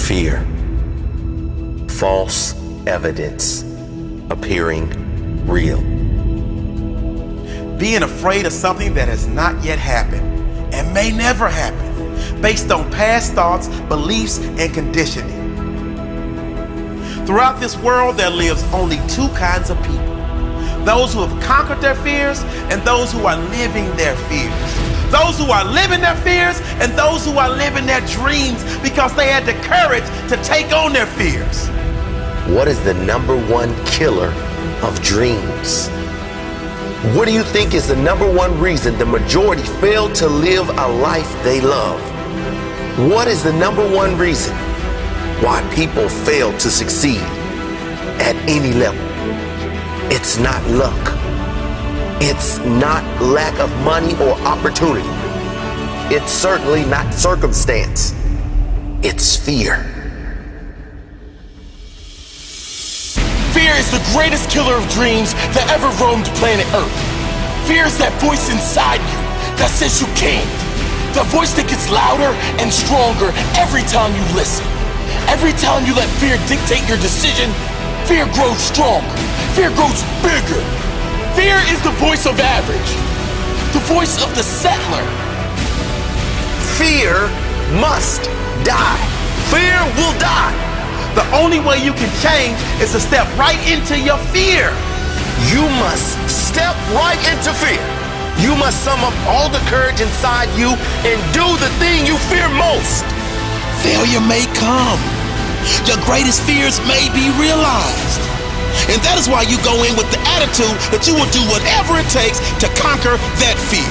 Fear. False evidence appearing real. Being afraid of something that has not yet happened and may never happen, based on past thoughts, beliefs, and conditioning. Throughout this world, there lives only two kinds of people. Those who have conquered their fears and those who are living their fears. Those who are living their fears and those who are living their dreams because they had the courage to take on their fears. What is the number one killer of dreams? What do you think is the number one reason the majority fail to live a life they love? What is the number one reason why people fail to succeed at any level? It's not luck. It's not lack of money or opportunity. It's certainly not circumstance. It's fear. Fear is the greatest killer of dreams that ever roamed planet Earth. Fear is that voice inside you that says you can't. The voice that gets louder and stronger every time you listen. Every time you let fear dictate your decision, fear grows stronger. Fear grows bigger. Fear is the voice of average, the voice of the settler. Fear must die. Fear will die. The only way you can change is to step right into your fear. You must step right into fear. You must sum up all the courage inside you and do the thing you fear most. Failure may come. Your greatest fears may be realized. And that is why you go in with the attitude that you will do whatever it takes to conquer that fear.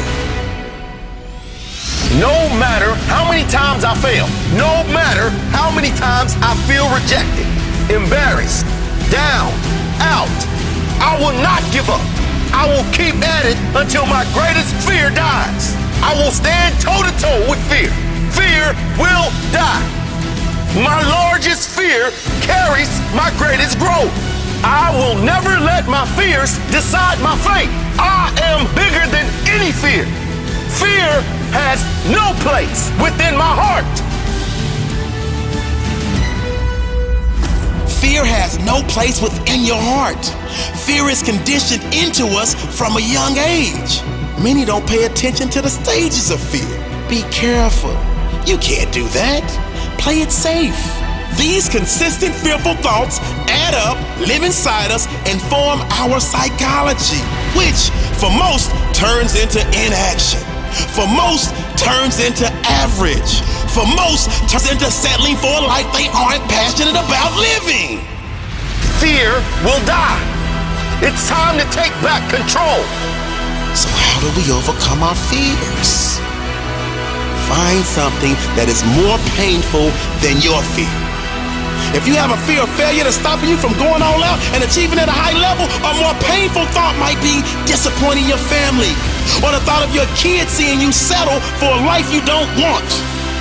No matter how many times I fail, no matter how many times I feel rejected, embarrassed, down, out, I will not give up. I will keep at it until my greatest fear dies. I will stand toe-to-toe with fear. Fear will die. My largest fear carries my greatest growth. I will never let my fears decide my fate. I am bigger than any fear. Fear has no place within my heart. Fear has no place within your heart. Fear is conditioned into us from a young age. Many don't pay attention to the stages of fear. Be careful. You can't do that. Play it safe. These consistent fearful thoughts add up, live inside us, and form our psychology, which for most turns into inaction. For most turns into average. For most turns into settling for a life they aren't passionate about living. Fear will die. It's time to take back control. So how do we overcome our fears? Find something that is more painful than your fear. If you have a fear of failure that's stopping you from going all out and achieving at a high level, a more painful thought might be disappointing your family, or the thought of your kids seeing you settle for a life you don't want,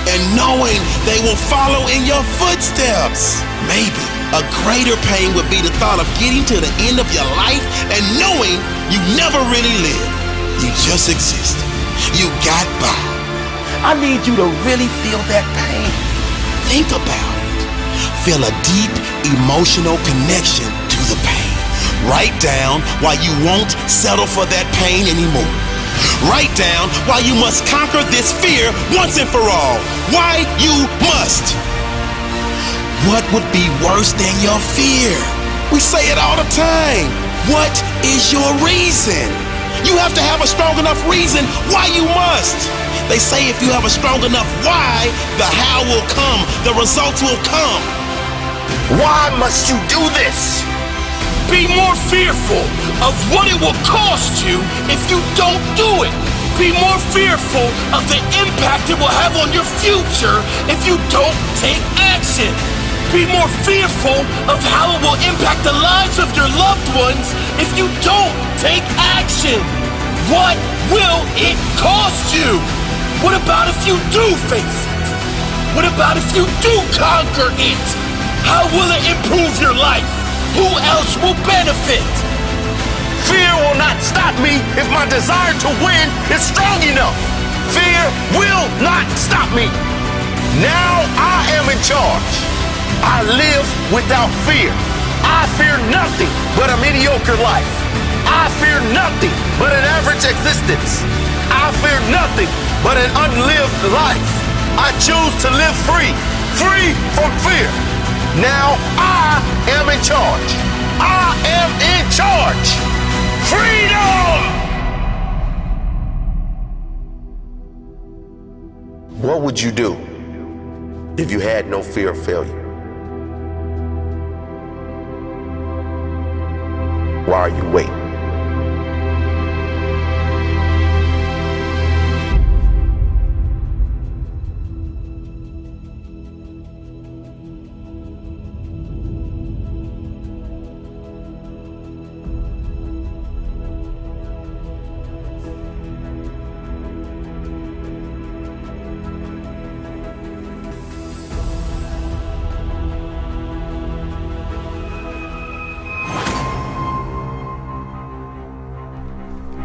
and knowing they will follow in your footsteps. Maybe a greater pain would be the thought of getting to the end of your life and knowing you never really lived. You just existed. You got by. I need you to really feel that pain. Think about it. Feel a deep emotional connection to the pain. Write down why you won't settle for that pain anymore. Write down why you must conquer this fear once and for all. Why you must. What would be worse than your fear? We say it all the time. What is your reason? You have to have a strong enough reason why you must. They say if you have a strong enough why, the how will come, the results will come. Why must you do this? Be more fearful of what it will cost you if you don't do it. Be more fearful of the impact it will have on your future if you don't take action. Be more fearful of how it will impact the lives of your loved ones if you don't take action. What will it cost you? What about if you do face it? What about if you do conquer it? How will it improve your life? Who else will benefit? Fear will not stop me if my desire to win is strong enough. Fear will not stop me. Now I am in charge. I live without fear. I fear nothing but a mediocre life. I fear nothing but an average existence. I fear nothing but an unlived life. I choose to live free, free from fear. Now I am in charge. I am in charge. Freedom! What would you do if you had no fear of failure? Why are you waiting?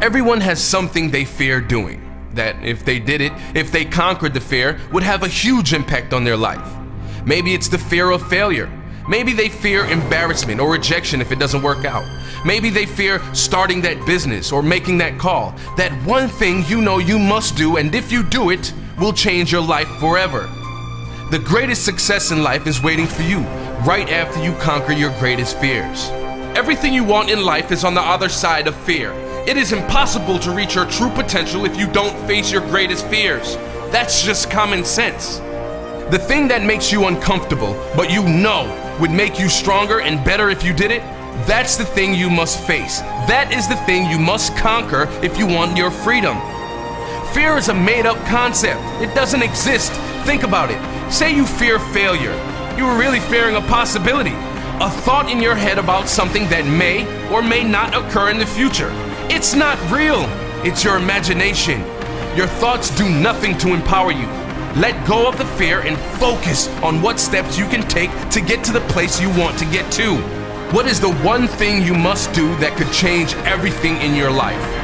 Everyone has something they fear doing, that if they did it, if they conquered the fear, would have a huge impact on their life. Maybe it's the fear of failure. Maybe they fear embarrassment or rejection if it doesn't work out. Maybe they fear starting that business or making that call. That one thing you know you must do, and if you do it, will change your life forever. The greatest success in life is waiting for you, right after you conquer your greatest fears. Everything you want in life is on the other side of fear. It is impossible to reach your true potential if you don't face your greatest fears. That's just common sense. The thing that makes you uncomfortable, but you know would make you stronger and better if you did it, that's the thing you must face. That is the thing you must conquer if you want your freedom. Fear is a made-up concept. It doesn't exist. Think about it. Say you fear failure. You are really fearing a possibility, a thought in your head about something that may or may not occur in the future. It's not real. It's your imagination. Your thoughts do nothing to empower you. Let go of the fear and focus on what steps you can take to get to the place you want to get to. What is the one thing you must do that could change everything in your life?